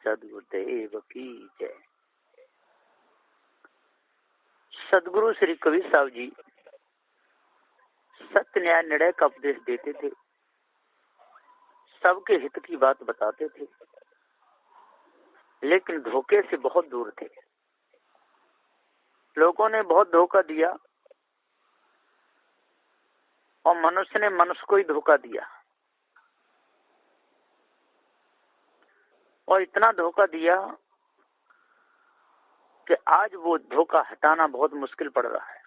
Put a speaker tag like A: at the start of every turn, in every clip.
A: सदगुरुदेव की जय। सदगुरु श्री कबीर साहब जी सत्य न्याय निर्णय का उपदेश देते थे, सबके हित की बात बताते थे, लेकिन धोखे से बहुत दूर थे। लोगों ने बहुत धोखा दिया और मनुष्य ने मनुष्य को ही धोखा दिया, और इतना धोखा दिया कि आज वो धोखा हटाना बहुत मुश्किल पड़ रहा है।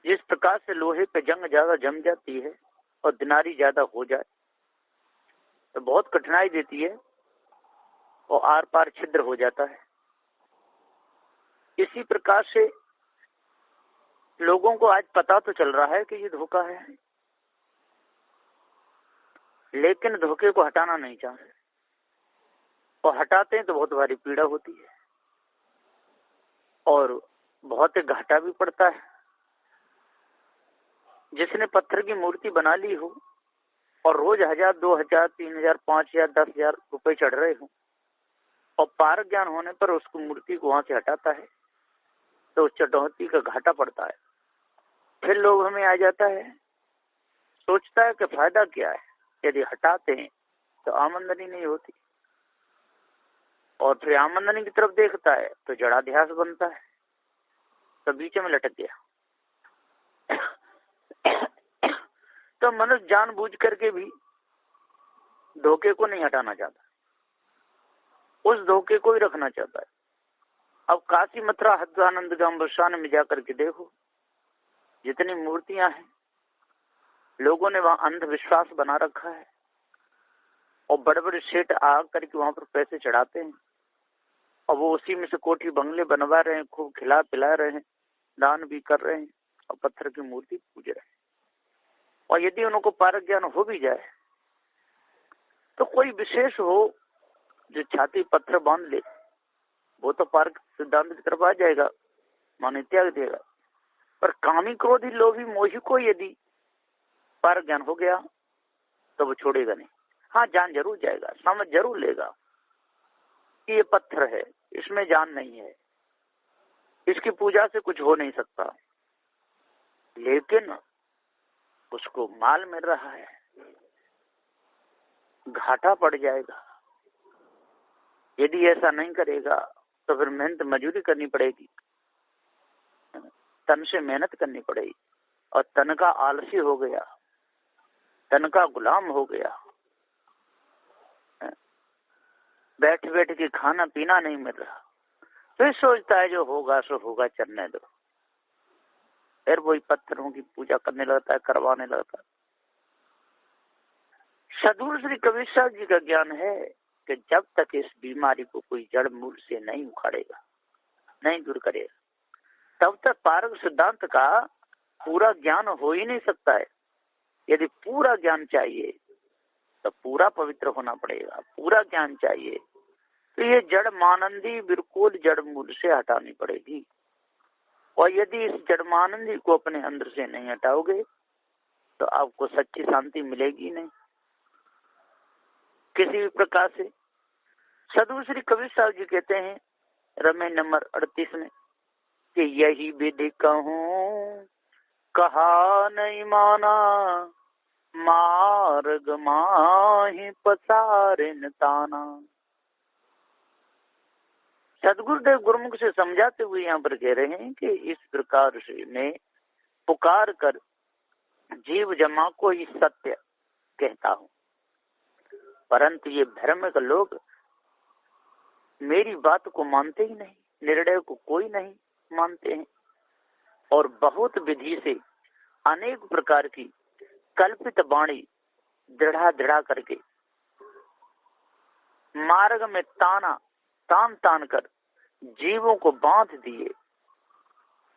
A: जिस प्रकार से लोहे पे जंग ज्यादा जम जाती है और दिनारी ज्यादा हो जाए तो बहुत कठिनाई देती है और आर पार छिद्र हो जाता है, इसी प्रकार से लोगों को आज पता तो चल रहा है कि ये धोखा है, लेकिन धोखे को हटाना नहीं चाहते, और हटाते हैं तो बहुत भारी पीड़ा होती है और बहुत घाटा भी पड़ता है। जिसने पत्थर की मूर्ति बना ली हो और रोज 1000, 2000, 3000, 5000, 10,000 रुपए चढ़ रहे हो और पारक ज्ञान होने पर उसको मूर्ति को वहां से हटाता है तो चटौती का घाटा पड़ता है। फिर लोग हमें आ जाता है, सोचता है कि फायदा क्या है, यदि हटाते हैं तो आमदनी नहीं होती, और फिर आमदनी की तरफ देखता है तो जड़ाध्यास बनता है, तो बीच में लटक गया। तो मनुष्य जानबूझ करके भी धोखे को नहीं हटाना चाहता, उस धोखे को ही रखना चाहता है। अब काशी, मथुरा, हरिद्वार, नंदगांव, बरसाने में जाकर के देखो, जितनी मूर्तियां हैं, लोगों ने वहां अंधविश्वास बना रखा है और बड़े बड़े सेठ आ करके वहां पर पैसे चढ़ाते हैं और वो उसी में से कोठी बंगले बनवा रहे हैं, खूब खिला पिला रहे हैं, दान भी कर रहे हैं और पत्थर की मूर्ति पूज रहे हैं। और यदि उनको पारक ज्ञान हो भी जाए तो कोई विशेष हो जो छाती पत्थर बांध ले, वो तो पारक सिद्धांत की तरफ आ जाएगा, माने त्याग देगा। पर कामी, क्रोधी, लोभी, मोही को यदि पारक ज्ञान हो गया तो वो छोड़ेगा नहीं। हाँ, जान जरूर जाएगा, समझ जरूर लेगा कि ये पत्थर है, इसमें जान नहीं है, इसकी पूजा से कुछ हो नहीं सकता, लेकिन उसको माल मिल रहा है, घाटा पड़ जाएगा। यदि ऐसा नहीं करेगा तो फिर मेहनत मजदूरी करनी पड़ेगी, तन से मेहनत करनी पड़ेगी, और तन का आलसी हो गया, तन का गुलाम हो गया, बैठ बैठ के खाना पीना नहीं मिल रहा, फिर सोचता है जो होगा सो होगा, चलने दो। फिर वही पत्थरों की पूजा करने लगता है, करवाने लगता है। सदगुरु श्री कबीर साहब जी का ज्ञान है कि जब तक इस बीमारी को कोई जड़ मूल से नहीं उखाड़ेगा, नहीं दूर करेगा, तब तक पारक सिद्धांत का पूरा ज्ञान हो ही नहीं सकता है। यदि पूरा ज्ञान चाहिए तो पूरा पवित्र होना पड़ेगा, पूरा ज्ञान चाहिए तो ये जड़ मानंदी बिल्कुल जड़ मूल से हटानी पड़ेगी, और यदि इस जड़ मानंदी को अपने अंदर से नहीं हटाओगे तो आपको सच्ची शांति मिलेगी नहीं किसी भी प्रकार से। सदगुरु श्री कबीर साहब जी कहते हैं रमे नंबर 38 में कि यही विधि कहूं कहा नहीं माना, मार्ग माहि पसारिन ताना। सदगुरुदेव गुरुमुख से समझाते हुए यहाँ पर कह रहे हैं कि इस प्रकार से मैं पुकार कर जीव जमा को ही सत्य कहता हूँ, परंतु ये भ्रमिक लोग मेरी बात को मानते ही नहीं, निर्णय को कोई नहीं मानते हैं, और बहुत विधि से अनेक प्रकार की कल्पित वाणी दृढ़ा करके मार्ग में तान कर जीवों को बांध दिए,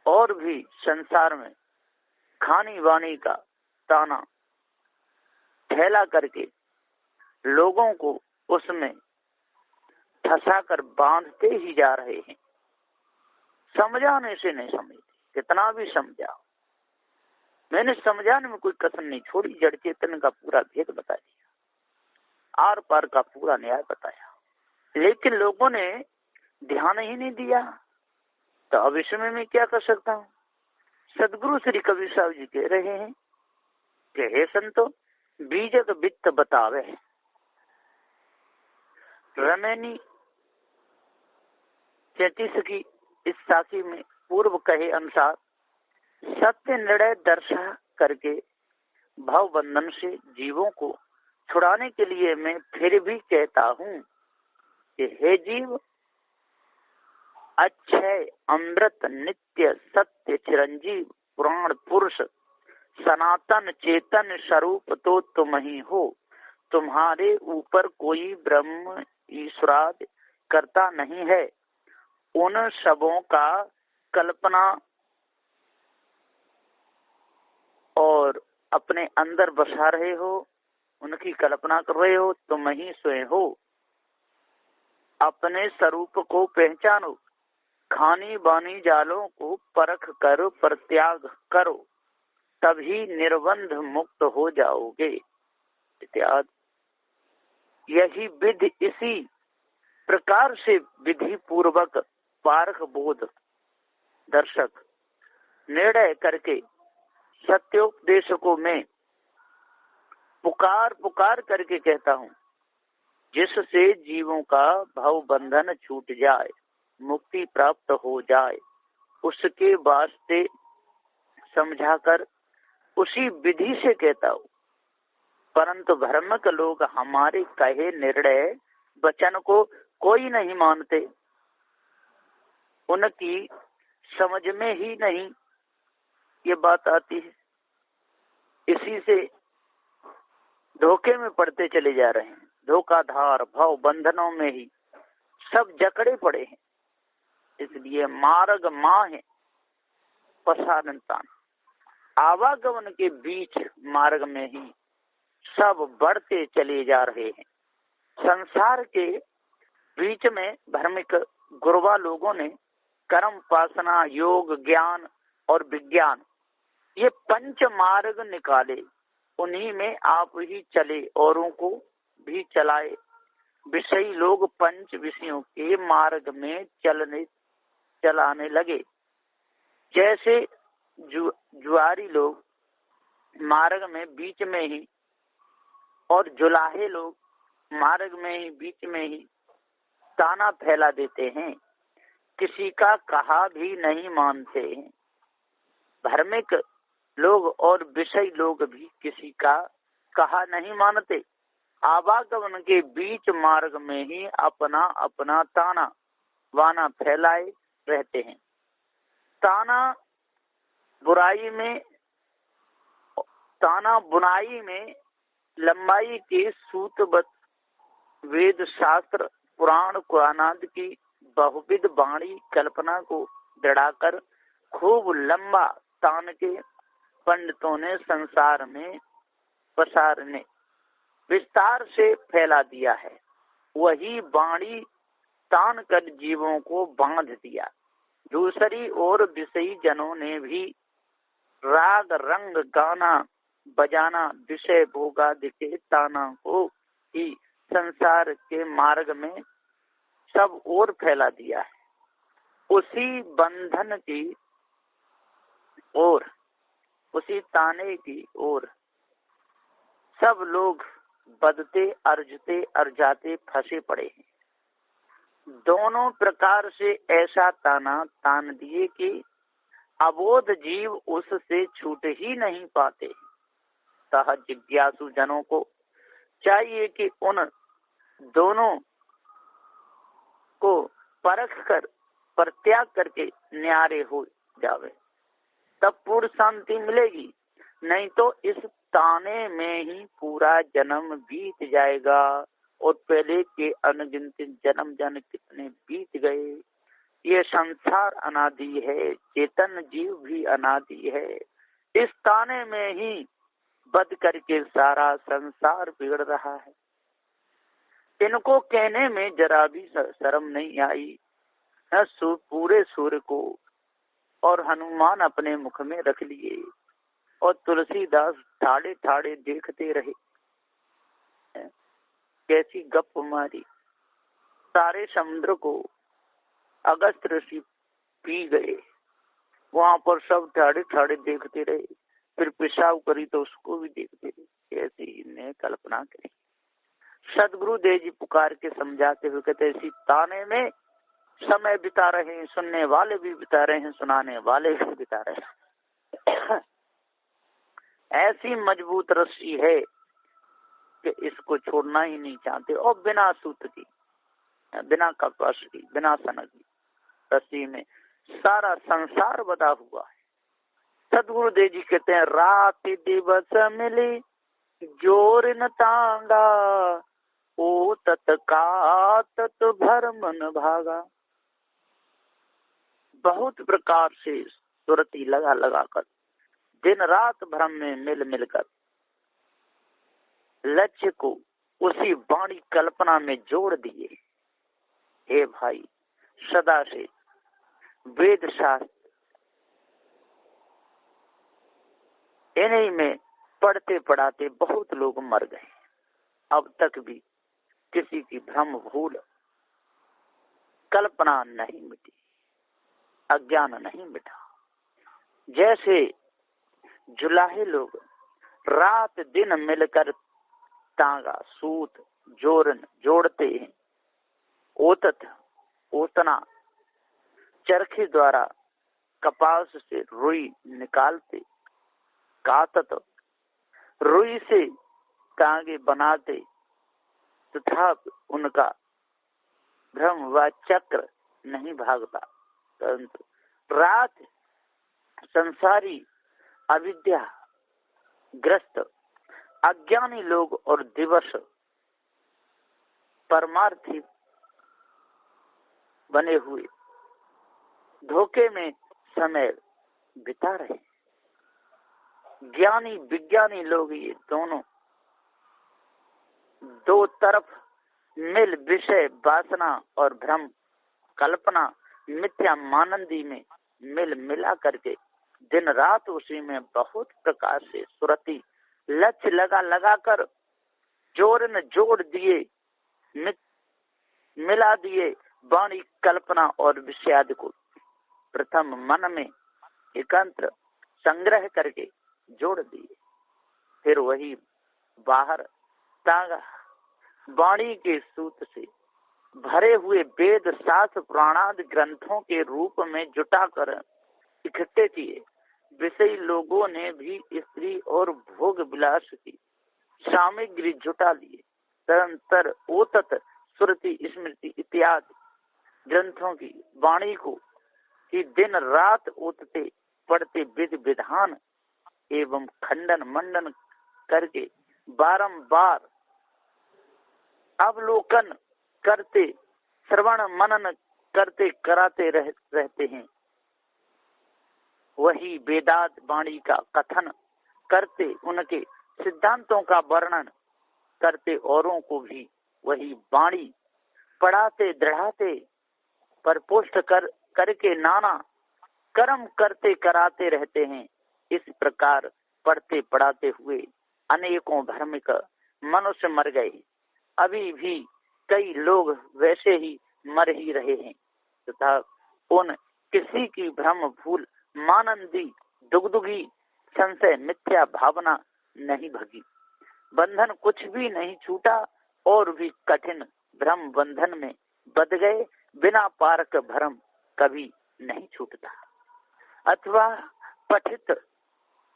A: और भी संसार में खानी वाणी का ताना फैला करके लोगों को उसमें फंसा कर बांधते ही जा रहे हैं। समझाने से नहीं समझते, कितना भी समझाओ, मैंने समझाने में कोई कसर नहीं छोड़ी, जड़ चेतन का पूरा भेद बता दिया। आर पार का पूरा न्याय बताया, लेकिन लोगों ने ध्यान ही नहीं दिया। तो अब इसमें मैं क्या कर सकता हूँ? सदगुरु श्री कबीर साहब जी कह रहे हैं कि हे संतो, बीजक वित्त बतावे। रमैनी 33 की इस साखी में पूर्व कहे अनुसार सत्य निर्णय दर्शा करके भाव बंधन से जीवों को छुड़ाने के लिए मैं फिर भी कहता हूँ कि हे जीव, अक्षय अमृत नित्य सत्य चिरंजीव पुराण पुरुष सनातन चेतन स्वरूप तो तुम ही हो। तुम्हारे ऊपर कोई ब्रह्म ईश्वराद करता नहीं है। उन सबों का कल्पना और अपने अंदर बसा रहे हो, उनकी कल्पना कर रहे हो, तुम ही स्वयं हो। अपने स्वरूप को पहचानो, खानी बानी जालों को परख कर परित्याग करो, तभी निर्बंध मुक्त हो जाओगे। इत्यादि। यही विधि इसी प्रकार से विधि पूर्वक पारख बोध दर्शक निर्णय करके सत्योपदेश को मैं पुकार पुकार करके कहता हूँ, जिससे जीवों का भव बंधन छूट जाए, मुक्ति प्राप्त हो जाए, उसके वास्ते समझाकर उसी विधि से कहता हूँ। परंतु भ्रमक लोग हमारे कहे निर्णय वचन को कोई नहीं मानते, उनकी समझ में ही नहीं ये बात आती है। इसी से धोखे में पड़ते चले जा रहे हैं। धोखाधार भाव बंधनों में ही सब जकड़े पड़े हैं। इसलिए मार्ग माँ है पसारनतान, आवागमन के बीच मार्ग में ही सब बढ़ते चले जा रहे हैं। संसार के बीच में धार्मिक गुरुवा लोगों ने कर्म, पासना, योग, ज्ञान और विज्ञान ये पंच मार्ग निकाले। उन्हीं में आप ही चले, औरों को भी चलाए। विषयी लोग पंच विषयों के मार्ग में चलाने लगे। जैसे जुआरी लोग मार्ग में बीच में ही और जुलाहे लोग मार्ग में ही बीच में ही ताना फैला देते हैं, किसी का कहा भी नहीं मानते हैं। धार्मिक लोग और विषय लोग भी किसी का कहा नहीं मानते। आवागमन के बीच मार्ग में ही अपना अपना ताना वाना फैलाए रहते हैं। ताना बुनाई में लंबाई के सूतबद्ध वेद शास्त्र पुराण कुरानाद की बहुविध वाणी कल्पना को दृढ़ाकर खूब लंबा तान के पंडितों ने संसार में पसारने विस्तार से फैला दिया है। वही वाणी तान कर जीवों को बांध दिया। दूसरी ओर विषयी जनों ने भी राग रंग गाना बजाना विषय भोगादि के ताना को ही संसार के मार्ग में सब ओर फैला दिया है। उसी बंधन की ओर, उसी ताने की ओर सब लोग बदते अर्जते अर्जाते फंसे पड़े हैं। दोनों प्रकार से ऐसा ताना तान दिए कि अबोध जीव उससे छूट ही नहीं पाते। तह जिज्ञासु जनों को चाहिए कि उन दोनों को परख कर परित्याग करके न्यारे हो जावे, तब पूर्ण शांति मिलेगी। नहीं तो इस ताने में ही पूरा जन्म बीत जाएगा और पहले के अनगिनत जन्म जन कितने बीत गए। ये संसार अनादि है, चेतन जीव भी अनादि है। इस ताने में ही बद करके सारा संसार बिगड़ रहा है। इनको कहने में जरा भी शर्म नहीं आई। पूरे सूर्य को और हनुमान अपने मुख में रख लिए और तुलसीदास ठाड़े ठाड़े देखते रहे। कैसी गप मारी, सारे समुद्र को अगस्त ऋषि पी गए। वहां पर सब ठाड़े ठाड़े देखते रहे, फिर पेशाब करी तो उसको भी देखते रहे। ऐसी ने कल्पना करी। सदगुरु देव जी पुकार के समझाते हुए कहते, इसी ताने में समय बिता रहे हैं, सुनने वाले भी बिता रहे हैं, सुनाने वाले भी बिता रहे हैं। ऐसी मजबूत रस्सी है कि इसको छोड़ना ही नहीं चाहते, और बिना सूत की, बिना कपास की, बिना सनक की रस्सी में सारा संसार बधा हुआ है। सदगुरु देव जी कहते हैं, रात दिवस मिली जोर न तांगा, ओ तत्का तत् भरमन भागा। बहुत प्रकार से सुरती लगा लगा कर, दिन रात भ्रम में मिल मिलकर लक्ष्य को उसी वाणी कल्पना में जोड़ दिए। हे भाई, सदा से वेद शास्त्र इन्हीं में पढ़ते पढ़ाते बहुत लोग मर गए। अब तक भी किसी की भ्रम भूल कल्पना नहीं मिटी, अज्ञान नहीं मिटा। जैसे जुलाहे लोग रात दिन मिलकर तांगा सूत जोरन जोड़ते हैं, ओतत ओतना चरखे द्वारा कपास से रुई निकालते, कातत रुई से तांगे बनाते, तथा उनका भ्रम व चक्र नहीं भागता। परंतु रात संसारी अविद्या ग्रस्त अज्ञानी लोग और दिवस परमार्थी बने हुए धोखे में समय बिता रहे। ज्ञानी विज्ञानी लोग ये दोनों दो तरफ मिल विषय वासना और भ्रम कल्पना मिथ्या मानंदी में मिल मिला करके दिन रात उसी में बहुत प्रकार से सुरती लक्ष्य लगा लगा कर जोर न जोड़ दिए, मिला दिए वाणी कल्पना और विषयादि को प्रथम मन में एकांत्र संग्रह करके जोड़ दिए। फिर वही बाहर तांगा वाणी के सूत से भरे हुए वेद शास्त्र पुराणादि ग्रंथों के रूप में जुटाकर इकट्ठे किए। विषयी लोगों ने भी स्त्री और भोग विलास की सामग्री जुटा लिए। तदंतर ओतत श्रुति स्मृति इत्यादि ग्रंथों की वाणी को ही दिन रात ओतते पढ़ते विधि विधान एवं खंडन मंडन करके बारंबार अवलोकन करते श्रवण मनन करते कराते रहते हैं। वही वेदांत वाणी का कथन करते, उनके सिद्धांतों का वर्णन करते, औरों को भी वही वाणी पढ़ाते दृढ़ाते परपोष्ट करके नाना कर्म करते कराते रहते हैं। इस प्रकार पढ़ते पढ़ाते हुए अनेकों धार्मिक मनुष्य मर गए। अभी भी कई लोग वैसे ही मर ही रहे हैं तथा उन किसी की भ्रम भूल मानंदी दुगदुगी संशय मिथ्या भावना नहीं भगी। बंधन कुछ भी नहीं छूटा और भी कठिन भ्रम बंधन में बंध गए। बिना पारक भ्रम कभी नहीं छूटता। अथवा पठित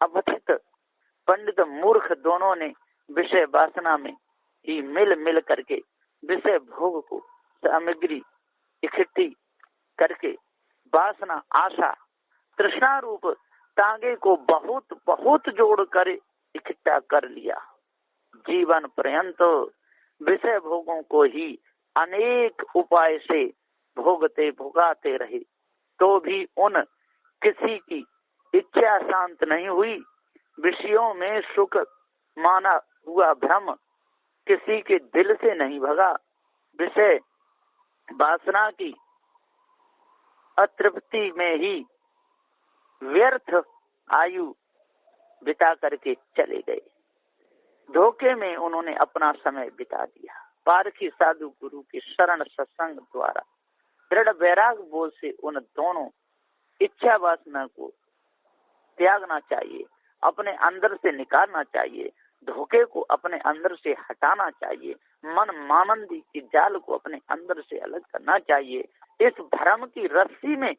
A: अपठित पंडित मूर्ख दोनों ने विषय वासना में ही मिल मिल करके विषय भोग को सामग्री इकट्ठी करके वासना आशा तृष्णा रूप तांगे को बहुत बहुत जोड़ कर इकट्ठा कर लिया। जीवन पर्यंत विषय भोगों को ही अनेक उपाय से भोगते भोगाते रहे, तो भी उन किसी की इच्छा शांत नहीं हुई। विषयों में सुख माना हुआ भ्रम किसी के दिल से नहीं भगा। विषय वासना की अतृप्ति में ही व्यर्थ आयु बिता करके चले गए। धोखे में उन्होंने अपना समय बिता दिया। पारखी साधु गुरु के शरण सत्संग द्वारा दृढ़ वैराग बोध से उन दोनों इच्छा वासना को त्यागना चाहिए, अपने अंदर से निकालना चाहिए, धोखे को अपने अंदर से हटाना चाहिए, मन मानंदी की जाल को अपने अंदर से अलग करना चाहिए। इस भ्रम की रस्सी में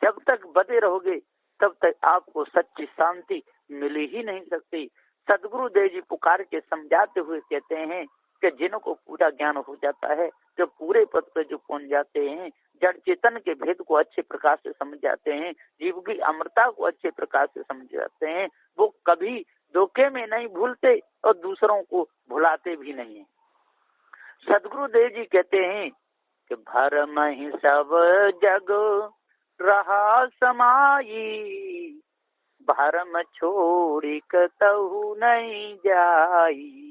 A: जब तक बंधे रहोगे तब तक आपको सच्ची शांति मिल ही नहीं सकती। सदगुरु देव जी पुकार के समझाते हुए कहते हैं कि जिनको पूरा ज्ञान हो जाता है, जो पूरे पद पर जो पहुंच जाते हैं, जड़ चेतन के भेद को अच्छे प्रकार से समझ जाते हैं, जीव की अमरता को अच्छे प्रकार से समझ जाते हैं, वो कभी धोखे में नहीं भूलते और दूसरों को भुलाते भी नहीं है। सदगुरु देव जी कहते हैं कि भरम ही सब जग रहा समाई, भरम छोड़ी कतहु नहीं जाई।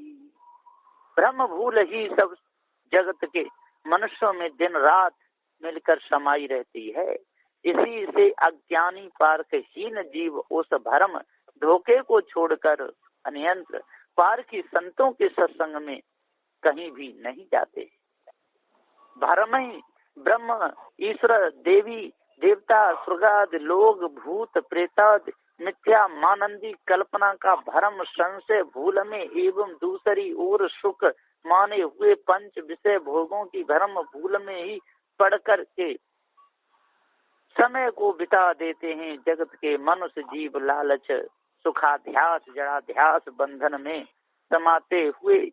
A: भ्रम भूल ही सब जगत के मनुष्यों में दिन रात मिलकर समाई रहती है। इसी से अज्ञानी पारखहीन जीव उस भ्रम धोखे को छोड़कर अन्यंत्र पार की संतों के सत्संग में कहीं भी नहीं जाते। भ्रम ही ब्रह्म, ईश्वर, देवी देवता, स्वर्गादि लोग, भूत प्रेतादि मिथ्या मानंदी कल्पना का भ्रम, संशय भूल में एवं दूसरी ओर सुख माने हुए पंच विषय भोगों की भ्रम भूल में ही पड़ कर के समय को बिता देते हैं। जगत के मनुष्य जीव लालच, सुखाध्यास, जड़ाध्यास बंधन में समाते हुए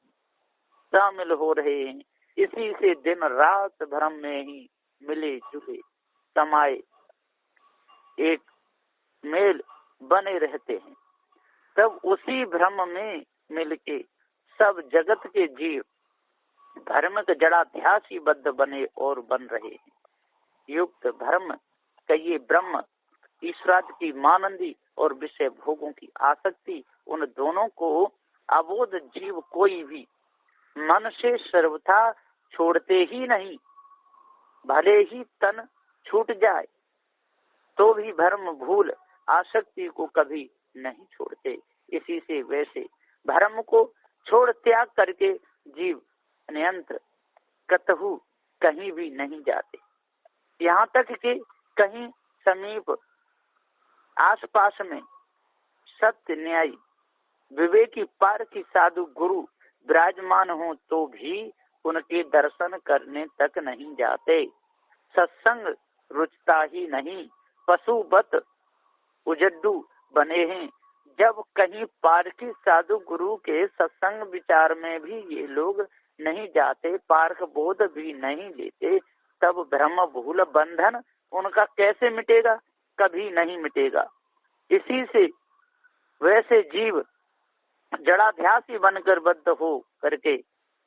A: शामिल हो रहे हैं। इसी से दिन रात भ्रम में ही मिले जुले समाये एक मेल बने रहते हैं। तब उसी भ्रम में मिलके सब जगत के जीव भ्रमिक जड़ाध्यासी बद्ध बने और बन रहे हैं। युक्त भ्रम कहिए ब्रह्म, ईश्वराद की मानंदी और विषय भोगों की आसक्ति, उन दोनों को अबोध जीव कोई भी मन से सर्वथा छोड़ते ही नहीं। भले ही तन छूट जाए तो भी भ्रम भूल आसक्ति को कभी नहीं छोड़ते। इसी से वैसे भ्रम को छोड़ त्याग करके जीव नियंत्र कतहु कहीं भी नहीं जाते। यहाँ तक कि कहीं समीप आसपास में सत्य न्यायी विवेकी पार की साधु गुरु विराजमान हो तो भी उनके दर्शन करने तक नहीं जाते। सत्संग रुचता ही नहीं, पशुवत उजड्डू बने हैं। जब कहीं पारखी साधु गुरु के सत्संग विचार में भी ये लोग नहीं जाते, पारख बोध भी नहीं लेते, तब भ्रम भूल बंधन उनका कैसे मिटेगा? कभी नहीं मिटेगा। इसी से वैसे जीव जड़ाध्यासी बनकर बद्ध हो करके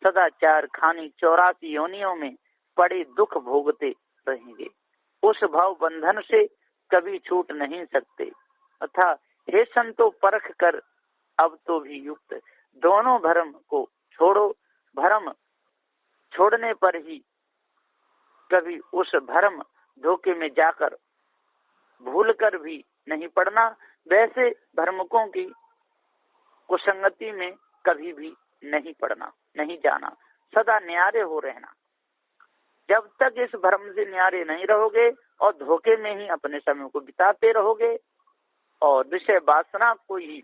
A: सदाचार खानी 84 योनियों में पड़े दुख भोगते रहेंगे। उस भाव बंधन से कभी छूट नहीं सकते। अतः हे संतो परख कर अब तो भी युक्त दोनों भ्रम को छोड़ो। भ्रम छोड़ने पर ही कभी उस भ्रम धोखे में जाकर भूल कर भी नहीं पड़ना। वैसे भ्रमकों की कुसंगति में कभी भी नहीं पड़ना, नहीं जाना, सदा न्यारे हो रहना। जब तक इस भ्रम से न्यारे नहीं रहोगे और धोखे में ही अपने समय को बिताते रहोगे और विषय वासना को ही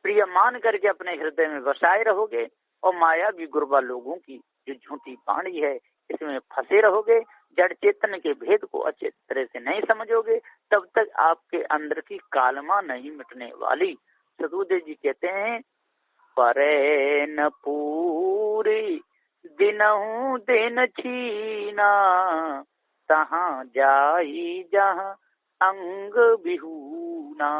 A: प्रिय मान करके अपने हृदय में बसाए रहोगे और माया भी गुरबा लोगों की जो झूठी बाणी है इसमें फंसे रहोगे, जड़ चेतन के भेद को अच्छे तरह से नहीं समझोगे, तब तक आपके अंदर की कालमा नहीं मिटने वाली। सदगुरुदेव जी कहते हैं, परे न पूरी दिनहु दिन छीना, तहाँ जाई जहाँ अंग बिहूना।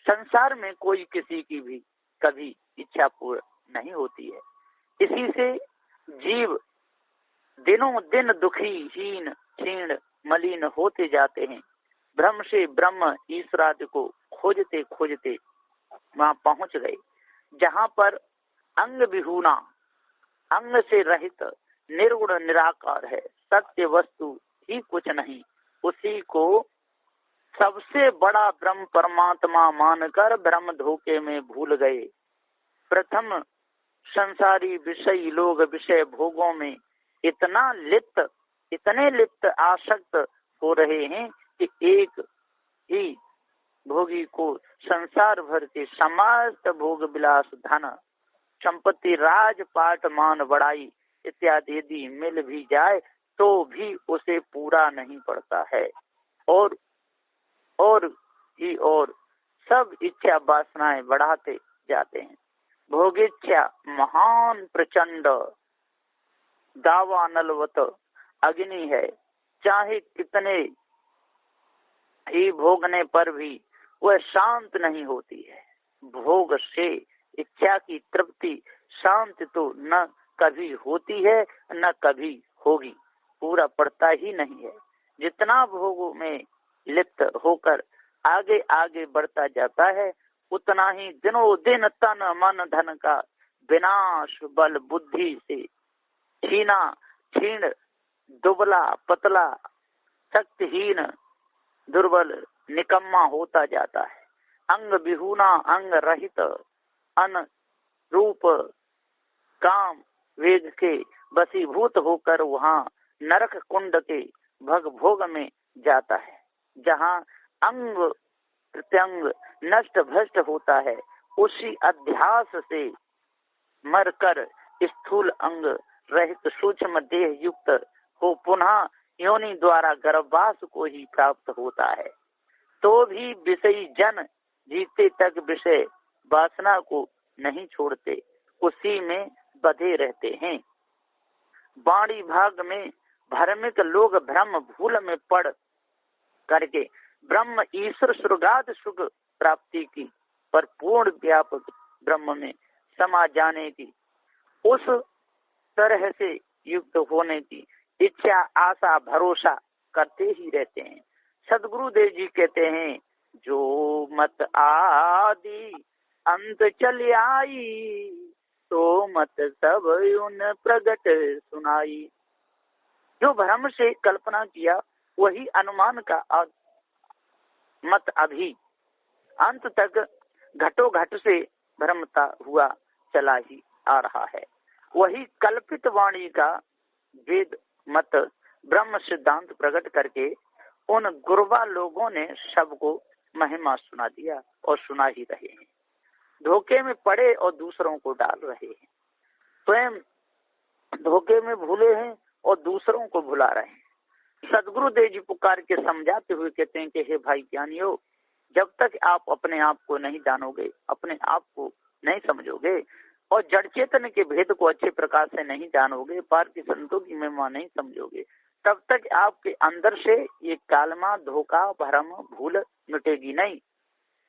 A: संसार में कोई किसी की भी कभी इच्छा पूर्ण नहीं होती है। इसी से जीव दिनों दिन दुखी, हीन, क्षीण, मलिन होते जाते हैं। भ्रम से ब्रह्म ईश्वरादि को खोजते खोजते वहां पहुंच गए जहां पर अंग विहूना, अंग से रहित निर्गुण निराकार है, सत्य वस्तु ही कुछ नहीं। उसी को सबसे बड़ा ब्रह्म परमात्मा मानकर भ्रम धोखे में भूल गए। प्रथम संसारी विषयी लोग विषय भोगों में इतने लिप्त आसक्त हो रहे हैं कि एक ही भोगी को संसार भर के समस्त भोग विलास धन संपत्ति राजपाट मान बड़ाई इत्यादि यदि मिल भी जाए तो भी उसे पूरा नहीं पड़ता है। और सब इच्छा वासनाएं बढ़ाते जाते हैं। भोगेच्छा महान प्रचंड दावानलवत अग्नि है, चाहे कितने ही भोगने पर भी वह शांत नहीं होती है। भोग से इच्छा की तृप्ति शांत तो न कभी होती है न कभी होगी, पूरा पड़ता ही नहीं है। जितना भोगों में लिप्त होकर आगे आगे बढ़ता जाता है उतना ही दिनों दिन तन मन धन का विनाश बल बुद्धि से क्षीण दुबला पतला शक्तिहीन दुर्बल निकम्मा होता जाता है। अंग विहूना अंग रहित अन रूप काम वेग के वशीभूत होकर वहाँ नरक कुंड के भग भोग में जाता है, जहाँ अंग प्रत्यंग नष्ट भ्रष्ट होता है। उसी अध्यास से मरकर स्थूल अंग रहित सूक्ष्म देह युक्त हो पुनः योनि द्वारा गर्भवास को ही प्राप्त होता है। तो भी विषयी जन जीते तक विषय वासना को नहीं छोड़ते, उसी में बधे रहते हैं। वाणी भाग में भ्रमिक लोग भ्रम भूल में पड़ करके ब्रह्म ईश्वर स्वर्गाद सुख प्राप्ति की पर पूर्ण व्यापक ब्रह्म में समा जाने की उस तरह से युक्त होने की इच्छा आशा भरोसा करते ही रहते हैं। सदगुरुदेव जी कहते हैं, जो मत आदि अंत चल आई तो मत सब उन प्रगट सुनाई। जो भ्रम से कल्पना किया वही अनुमान का मत अभी अंत तक घटो घट से भ्रमता हुआ चला ही आ रहा है। वही कल्पित वाणी का वेद मत ब्रह्म सिद्धांत प्रकट करके उन गुरबा लोगों ने सबको महिमा सुना दिया और सुना ही रहे हैं। धोखे में पड़े और दूसरों को डाल रहे हैं, स्वयं धोखे में भूले हैं और दूसरों को भुला रहे हैं। सदगुरुदेव जी पुकार के समझाते हुए कहते हैं कि हे भाई ज्ञानियों, जब तक आप अपने आप को नहीं जानोगे, अपने आप को नहीं समझोगे और जड़ चेतन के भेद को अच्छे प्रकार से नहीं जानोगे, पार की संतों की महिमा नहीं समझोगे, तब तक आपके अंदर से ये कालमा धोखा भ्रम भूल मिटेगी नहीं।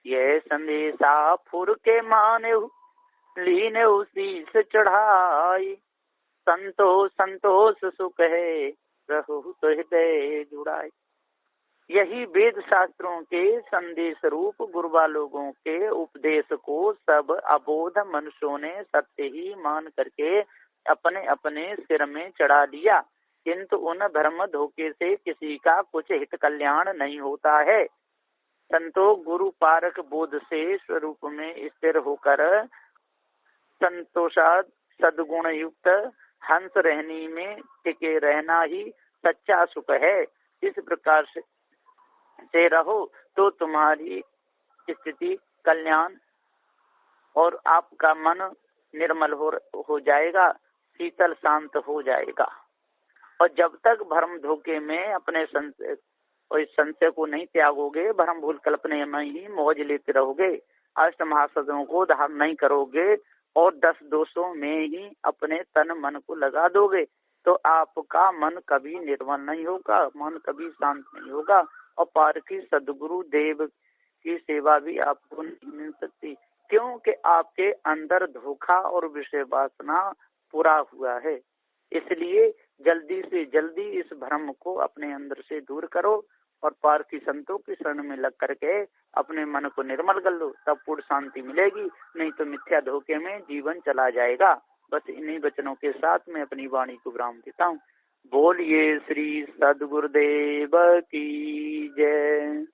A: यह संदेशा फुर के माने लीने उसी से चढ़ाई, संतोष संतोष सुख है रहो तो हृदय जुड़ाए। यही वेद शास्त्रों के संदेश रूप गुरुबा लोगों के उपदेश को सब अबोध मनुष्यों ने सत्य ही मान करके अपने अपने सिर में चढ़ा लिया, किंतु उन भ्रम धोखे से किसी का कुछ हित कल्याण नहीं होता है। संतों गुरु पारक बोध से स्वरूप में स्थिर होकर संतोषाद सद्गुण युक्त हंस रहनी में टिके रहना ही सच्चा सुख है। इस प्रकार से रहो तो तुम्हारी स्थिति कल्याण और आपका मन निर्मल हो जाएगा, शीतल शांत हो जाएगा। और जब तक भ्रम धोखे में अपने संशय को नहीं त्यागोगे, भ्रम भूल कल्पना में ही मौज लेते रहोगे, अष्ट महासदों को धारण नहीं करोगे और 10 दोषों में ही अपने तन मन को लगा दोगे, तो आपका मन कभी निर्मल नहीं होगा, मन कभी शांत नहीं होगा और पार की सदगुरु देव की सेवा भी आपको नहीं मिल सकती, क्योंकि आपके अंदर धोखा और विषय वासना पूरा हुआ है। इसलिए जल्दी से जल्दी इस भ्रम को अपने अंदर से दूर करो और पार की संतों की शरण में लग करके अपने मन को निर्मल कर लो, तब पूर्ण शांति मिलेगी, नहीं तो मिथ्या धोखे में जीवन चला जाएगा। बस इन्हीं वचनों के साथ मैं अपनी वाणी को विराम देता हूँ। बोलिए श्री सद्गुरुदेव की जय।